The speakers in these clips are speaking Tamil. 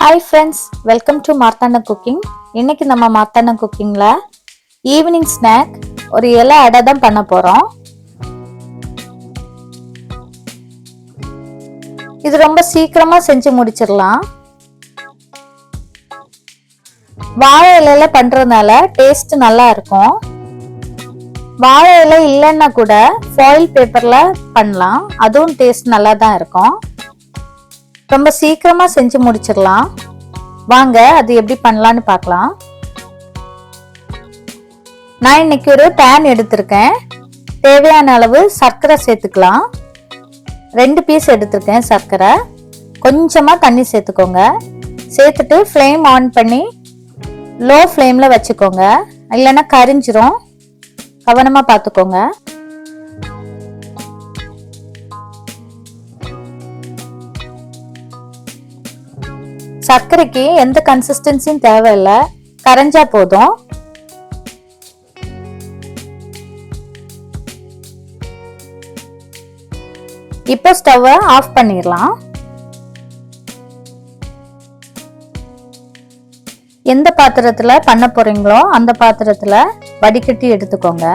Hi friends, welcome to Marthana Cooking. இன்னைக்கு நம்ம மார்த்தாண்ட குக்கிங்ல ஈவினிங் ஸ்நாக் ஒரு இலை அடை தான் பண்ண போறோம். இது ரொம்ப சீக்கிரமா செஞ்சு முடிச்சிடலாம். வாழை இலையில பண்றதுனால டேஸ்ட் நல்லா இருக்கும். வாழை இலை இல்லைன்னா கூட ஃபாயில் பேப்பர்ல பண்ணலாம், அதுவும் டேஸ்ட் நல்லா தான் இருக்கும். ரொம்ப சீக்கிரமா செஞ்சு முடிச்சிடலாம். வாங்க அது எப்படி பண்ணலான்னு பார்க்கலாம். நான் இன்னைக்கு ஒரு பேன் எடுத்திருக்கேன். தேவையான அளவு சர்க்கரை சேர்த்துக்கலாம். 2 பீஸ் எடுத்திருக்கேன் சர்க்கரை. கொஞ்சமா தண்ணி சேர்த்துக்கோங்க. சேர்த்துட்டு ஃப்ளேம் ஆன் பண்ணி லோ ஃப்ளேம்ல வச்சுக்கோங்க, இல்லைன்னா கரிஞ்சிரும். கவனமா பார்த்துக்கோங்க. சர்க்கரைக்கு எந்த கன்சிஸ்டன்சியும் தேவையில்லை, கரைஞ்சா போதும். இப்போ ஸ்டவ்வை ஆஃப் பண்ணிடலாம். எந்த பாத்திரத்துல பண்ண போறீங்களோ அந்த பாத்திரத்துல வடிகட்டி எடுத்துக்கோங்க.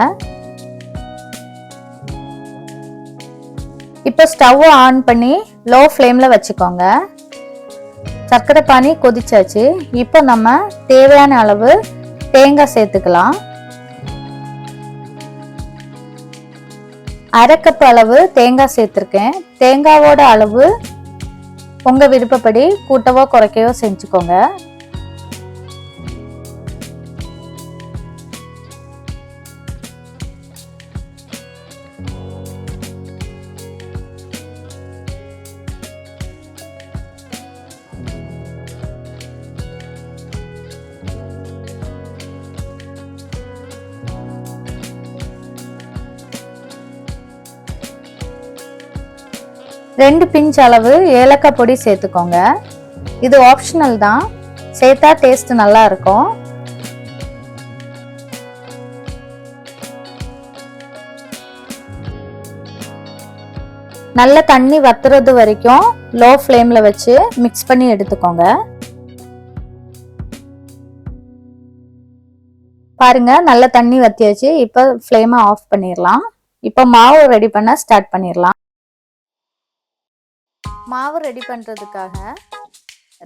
இப்போ ஸ்டவ் ஆன் பண்ணி லோ ஃப்ளேம்ல வச்சுக்கோங்க. சர்க்கரை பானி கொதிச்சாச்சு. இப்போ நம்ம தேவையான அளவு தேங்காய் சேர்த்துக்கலாம். 1/2 கப் அளவு தேங்காய் சேர்த்திருக்கேன். தேங்காவோட அளவு உங்க விருப்பப்படி கூட்டவோ குறைக்கவோ செஞ்சுக்கோங்க. ரெண்டு பிஞ்ச் அளவு ஏலக்காய் பொடி சேர்த்துக்கோங்க. இது ஆப்ஷனல் தான், சேர்த்தா டேஸ்ட் நல்லா இருக்கும். நல்ல தண்ணி வத்துறது வரைக்கும் லோ ஃப்ளேம்ல வச்சு மிக்ஸ் பண்ணி எடுத்துக்கோங்க. பாருங்க, நல்ல தண்ணி வத்தியாச்சு. இப்போ ஃப்ளேமை ஆஃப் பண்ணிடலாம். இப்போ மாவு ரெடி பண்ண ஸ்டார்ட் பண்ணிடலாம். மாவு ரெடி பண்ணுறதுக்காக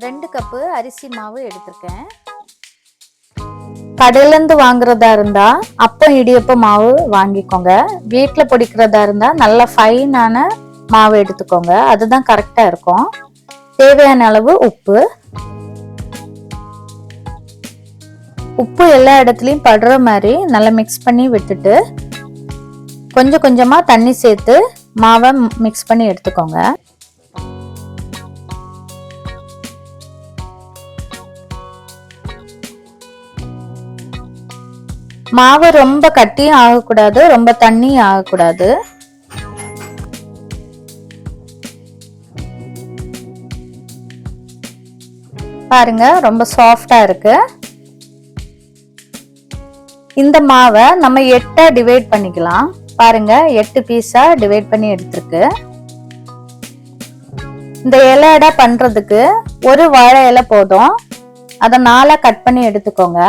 2 கப்பு அரிசி மாவு எடுத்திருக்கேன். கடையிலேருந்து வாங்குறதா இருந்தா அப்பம் இடியப்ப மாவு வாங்கிக்கோங்க. வீட்டில் பொடிக்கிறதா இருந்தா நல்ல ஃபைனான மாவு எடுத்துக்கோங்க, அதுதான் கரெக்டாக இருக்கும். தேவையான அளவு உப்பு. உப்பு எல்லா இடத்துலையும் படுற மாதிரி நல்லா மிக்ஸ் பண்ணி விட்டுட்டு கொஞ்சம் கொஞ்சமாக தண்ணி சேர்த்து மாவை மிக்ஸ் பண்ணி எடுத்துக்கோங்க. மாவு ரொம்ப கட்டியும் ஆகக்கூடாது, ரொம்ப தண்ணியும் ஆகக்கூடாது. பாருங்க, ரொம்ப சாஃப்டா இருக்கு. இந்த மாவை நம்ம 8ஆ டிவைட் பண்ணிக்கலாம். பாருங்க, 8 பீஸா டிவைட் பண்ணி எடுத்திருக்கு. இந்த இலை அடை பண்றதுக்கு ஒரு வாழை இலை போதும். அதை 4ஆ கட் பண்ணி எடுத்துக்கோங்க.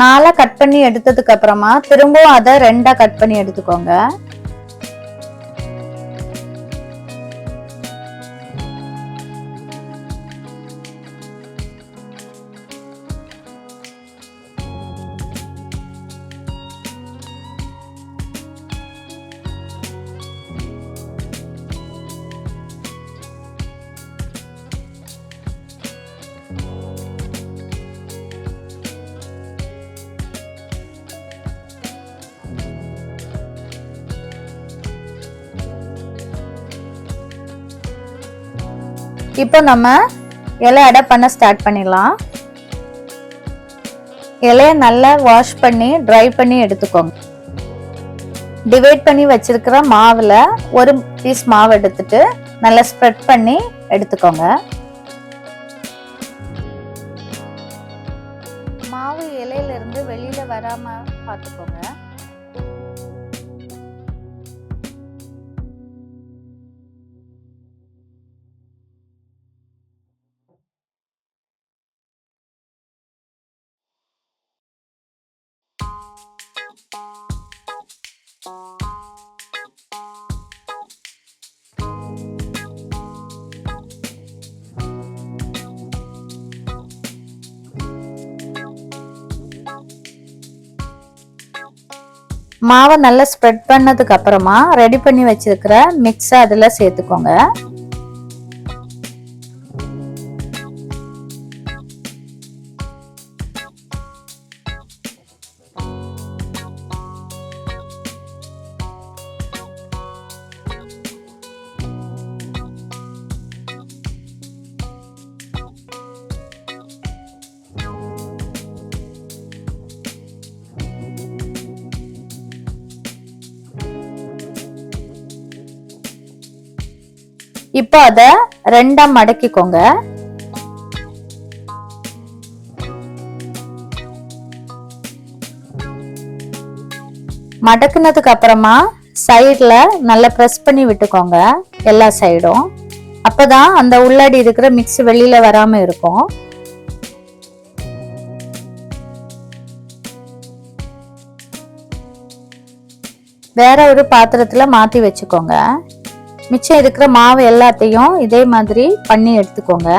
நாலா கட் பண்ணி எடுத்ததுக்கு அப்புறமா திரும்பவும் அதை 2ஆ கட் பண்ணி எடுத்துக்கோங்க. இப்போ நம்ம இலை அடை பண்ண ஸ்டார்ட் பண்ணிடலாம். இலையை நல்லா வாஷ் பண்ணி ட்ரை பண்ணி எடுத்துக்கோங்க. டிவைட் பண்ணி வச்சிருக்கிற மாவுல ஒரு பீஸ் மாவு எடுத்துட்டு நல்லா ஸ்ப்ரெட் பண்ணி எடுத்துக்கோங்க. மாவு இலையில இருந்து வெளியில வராம பார்த்துக்கோங்க. மாவை நல்லா ஸ்ப்ரெட் பண்ணதுக்கு அப்புறமா ரெடி பண்ணி வச்சிருக்கிற மிக்ஸை அதில் சேர்த்துக்கோங்க. இப்போ அத ரெண்டா மடக்கிக்கோங்க. மடக்குனதுக்கு அப்புறமா சைடுல நல்லா பிரஸ் பண்ணி விட்டுக்கோங்க எல்லா சைடும். அப்பதான் அந்த உள்ளாடி இருக்கிற மிக்ஸ் வெளியில வராம இருக்கும். வேற ஒரு பாத்திரத்துல மாத்தி வச்சுக்கோங்க. மிச்சம் இருக்கிற மாவு எல்லாத்தையும் இதே மாதிரி பண்ணி எடுத்துக்கோங்க.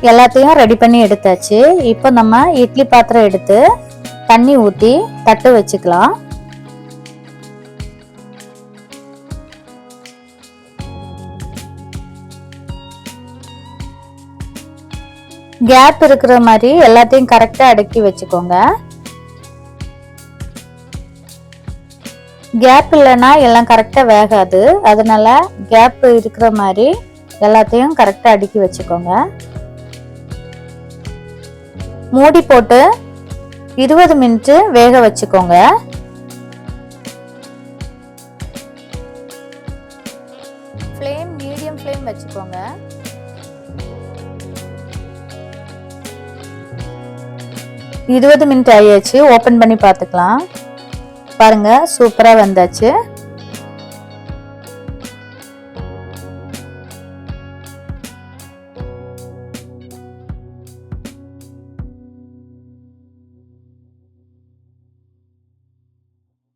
எல்லாத்தையும் ரெடி பண்ணி எடுத்தாச்சு. இப்போ நம்ம இட்லி பாத்திரம் எடுத்து தண்ணி ஊற்றி தட்டு வச்சுக்கலாம். கேப் இருக்கிற மாதிரி எல்லாத்தையும் கரெக்டாக அடுக்கி வச்சுக்கோங்க. கேப் இல்லைன்னா எல்லாம் கரெக்டாக வேகாது. அதனால கேப் இருக்கிற மாதிரி எல்லாத்தையும் கரெக்டாக அடுக்கி வச்சுக்கோங்க. மூடி போட்டு 20 மினிட் வேக வச்சுக்கோங்க. ஃப்ளேம் மீடியம் ஃப்ளேம் வச்சுக்கோங்க. இருபது மினிட் ஆயாச்சு. ஓபன் பண்ணி பார்த்துக்கலாம். பாருங்க, சூப்பரா வந்தாச்சு.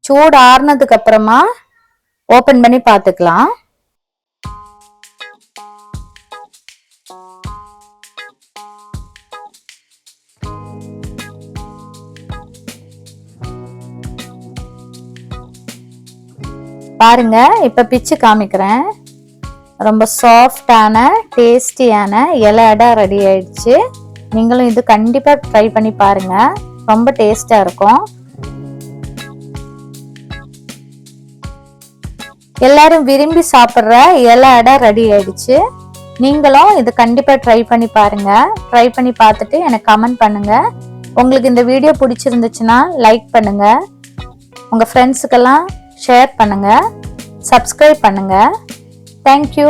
சூடு ஆறுனதுக்கு அப்புறமா ஓபன் பண்ணி பார்த்துக்கலாம். பாருங்க, இப்ப பிச்சு காமிக்கிறேன். ரொம்ப சாஃப்டான டேஸ்டியான இலை அடை ரெடி ஆயிடுச்சு. நீங்களும் இது கண்டிப்பா ட்ரை பண்ணி பாருங்க. ரொம்ப டேஸ்டா இருக்கும். எல்லாரும் விரும்பி சாப்பிட்ற இலை அடை ரெடி ஆயிடுச்சு. நீங்களும் இது கண்டிப்பா ட்ரை பண்ணி பாருங்க. ட்ரை பண்ணி பார்த்துட்டு எனக்கு கமெண்ட் பண்ணுங்க. உங்களுக்கு இந்த வீடியோ பிடிச்சிருந்துச்சுன்னா லைக் பண்ணுங்க. உங்க ஃப்ரெண்ட்ஸுக்கெல்லாம் ஷேர் பண்ணுங்க. சப்ஸ்கிரைப் பண்ணுங்க. தேங்க்யூ.